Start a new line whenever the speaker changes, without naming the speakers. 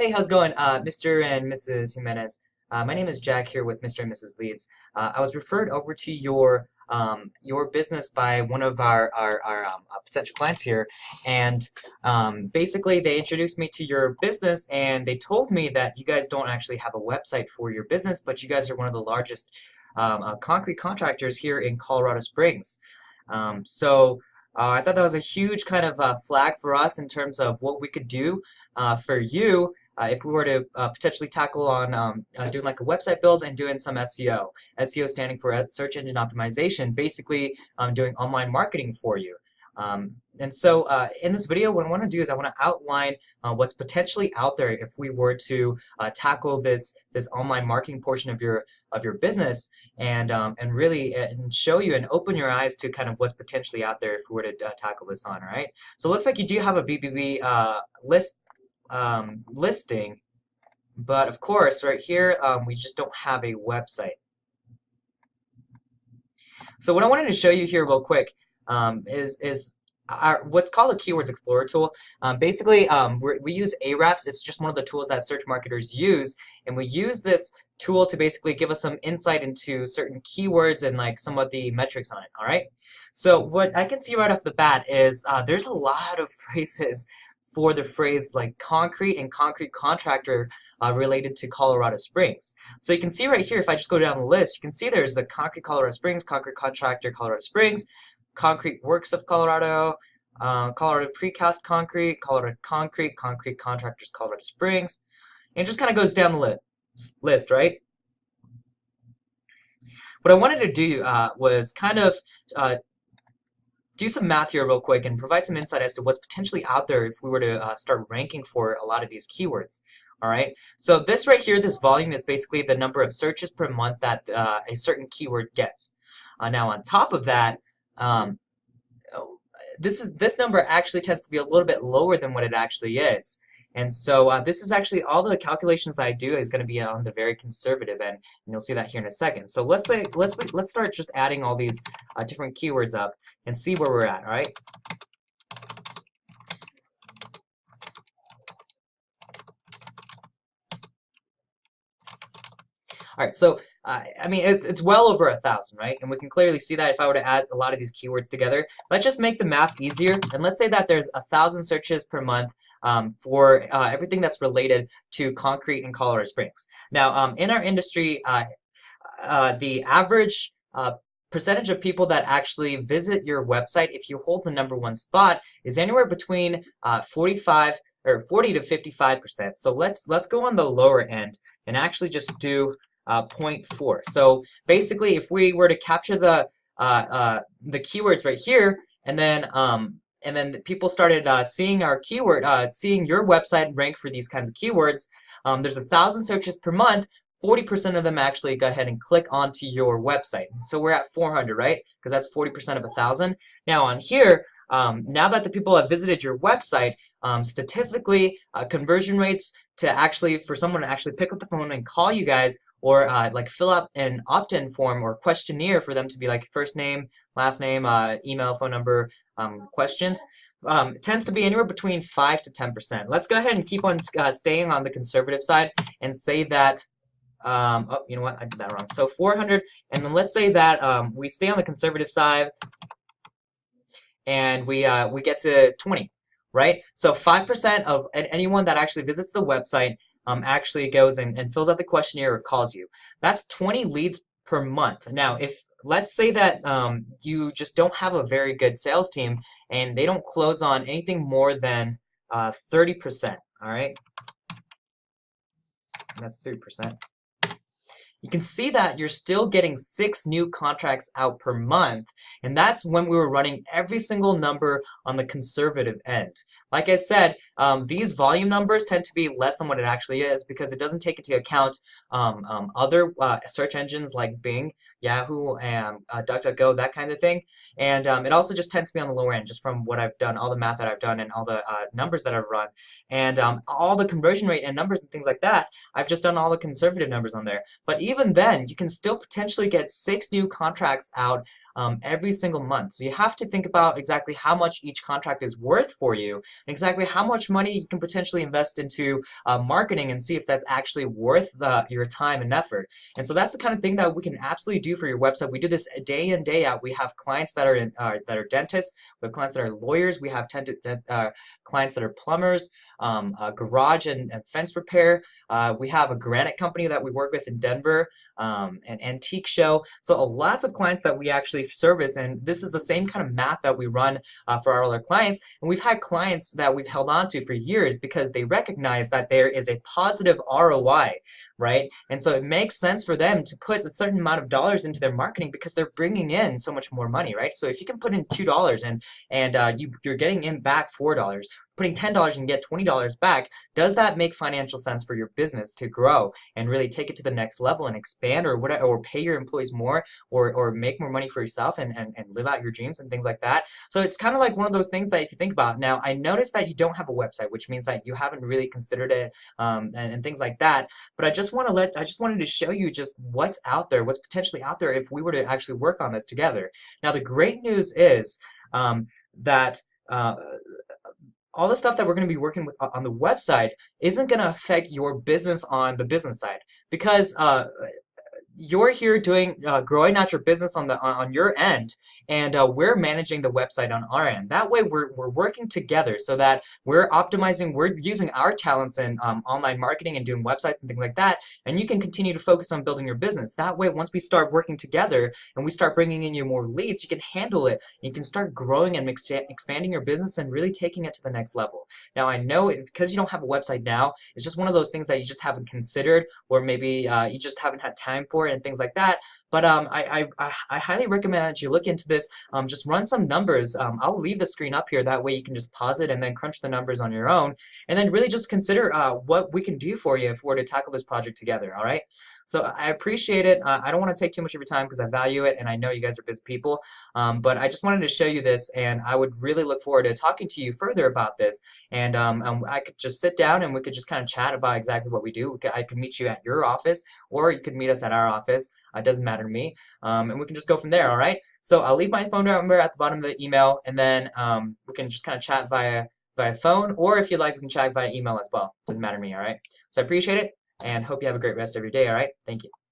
Hey, how's it going, Mr. and Mrs. Jimenez? My name is Jack here with Mr. and Mrs. Leeds. I was referred over to your business by one of our potential clients here, and basically they introduced me to your business, and they told me that you guys don't actually have a website for your business, but you guys are one of the largest concrete contractors here in Colorado Springs. I thought that was a huge kind of flag for us in terms of what we could do for you if we were to potentially tackle on doing like a website build and doing some SEO. SEO standing for search engine optimization, basically doing online marketing for you. In this video, what I want to do is I want to outline what's potentially out there if we were to tackle this online marketing portion of your business, and really show you and open your eyes to kind of what's potentially out there if we were to tackle this on. All right. So it looks like you do have a BBB listing, but of course, right here we just don't have a website. So what I wanted to show you here real quick is what's called a Keywords Explorer tool. We use Ahrefs. It's just one of the tools that search marketers use, and we use this tool to basically give us some insight into certain keywords and like some of the metrics on it. All right. So what I can see right off the bat is there's a lot of phrases for the phrase like concrete and concrete contractor related to Colorado Springs. So you can see right here, if I just go down the list, you can see there's the concrete Colorado Springs, concrete contractor Colorado Springs, concrete works of Colorado, Colorado precast concrete, Colorado concrete, concrete contractors Colorado Springs, and it just kind of goes down the list, right? What I wanted to do was kind of do some math here real quick and provide some insight as to what's potentially out there if we were to start ranking for a lot of these keywords. All right, so this right here, this volume is basically the number of searches per month that a certain keyword gets. Now on top of that, this number actually tends to be a little bit lower than what it actually is. And so this is actually all the calculations I do is going to be on the very conservative end, and you'll see that here in a second. So let's start just adding all these different keywords up and see where we're at. All right. All right, so I mean it's well over 1,000, right? And we can clearly see that if I were to add a lot of these keywords together. Let's just make the math easier, and let's say that there's 1,000 searches per month for everything that's related to concrete in Colorado Springs. Now, in our industry, the average percentage of people that actually visit your website, if you hold the #1 spot, is anywhere between 40 to 55%. So let's go on the lower end and actually just do 0.4. So basically, if we were to capture the keywords right here, and then people started seeing our keyword, seeing your website rank for these kinds of keywords, there's 1,000 searches per month. 40% of them actually go ahead and click onto your website. So we're at 400, right? Because that's 40% of 1,000. Now on here, now that the people have visited your website, statistically, conversion rates to actually, for someone to actually pick up the phone and call you guys, or like fill out an opt-in form or questionnaire for them to be like first name, last name, email, phone number, questions, tends to be anywhere between 5 to 10%. Let's go ahead and keep on staying on the conservative side and say that, oh, you know what, I did that wrong. So 400, and then let's say that we stay on the conservative side, and we get to 20, right? So 5% of anyone that actually visits the website actually goes and fills out the questionnaire or calls you. That's 20 leads per month. Now, if let's say that you just don't have a very good sales team and they don't close on anything more than 30%, all right? That's 3%. You can see that you're still getting 6 new contracts out per month, and that's when we were running every single number on the conservative end. Like I said, these volume numbers tend to be less than what it actually is because it doesn't take into account other search engines like Bing, Yahoo, and DuckDuckGo, that kind of thing. And it also just tends to be on the lower end, just from what I've done, all the math that I've done, and all the numbers that I've run, and all the conversion rate and numbers and things like that. I've just done all the conservative numbers on there. But even then, you can still potentially get 6 new contracts out every single month. So you have to think about exactly how much each contract is worth for you, and exactly how much money you can potentially invest into marketing and see if that's actually worth your time and effort. And so that's the kind of thing that we can absolutely do for your website. We do this day in, day out. We have clients that are dentists. We have clients that are lawyers. We have clients that are plumbers, garage and fence repair. We have a granite company that we work with in Denver, an antique show. So lots of clients that we actually service, and this is the same kind of math that we run for our other clients. And we've had clients that we've held on to for years because they recognize that there is a positive ROI, right? And so it makes sense for them to put a certain amount of dollars into their marketing because they're bringing in so much more money, right? So if you can put in $2 and you're getting in back $4, putting $10 and get $20 back, does that make financial sense for your business to grow and really take it to the next level and expand, or whatever, or pay your employees more, or make more money for yourself and live out your dreams and things like that? So it's kind of like one of those things that if you think about. Now, I noticed that you don't have a website, which means that you haven't really considered it, and things like that. But I just wanted to show you just what's out there, what's potentially out there if we were to actually work on this together. Now, the great news is that all the stuff that we're going to be working with on the website isn't going to affect your business on the business side, because you're here doing growing out your business on your end, and we're managing the website on our end. That way we're working together so that we're using our talents in online marketing and doing websites and things like that, and you can continue to focus on building your business. That way, once we start working together and we start bringing in you more leads, you can handle it. You can start growing and expanding your business and really taking it to the next level. Now, I know because you don't have a website now, it's just one of those things that you just haven't considered, or maybe you just haven't had time for it and things like that. But I highly recommend that you look into this. Just run some numbers. I'll leave the screen up here. That way you can just pause it and then crunch the numbers on your own, and then really just consider what we can do for you if we're to tackle this project together. All right. So I appreciate it. I don't want to take too much of your time because I value it, and I know you guys are busy people. But I just wanted to show you this, and I would really look forward to talking to you further about this. And I could just sit down and we could just kind of chat about exactly what we do. I could meet you at your office, or you could meet us at our office. It doesn't matter to me. And we can just go from there, all right? So I'll leave my phone number at the bottom of the email, and then we can just kind of chat via phone, or if you like, we can chat via email as well. Doesn't matter to me, all right? So I appreciate it, and hope you have a great rest of your day, all right? Thank you.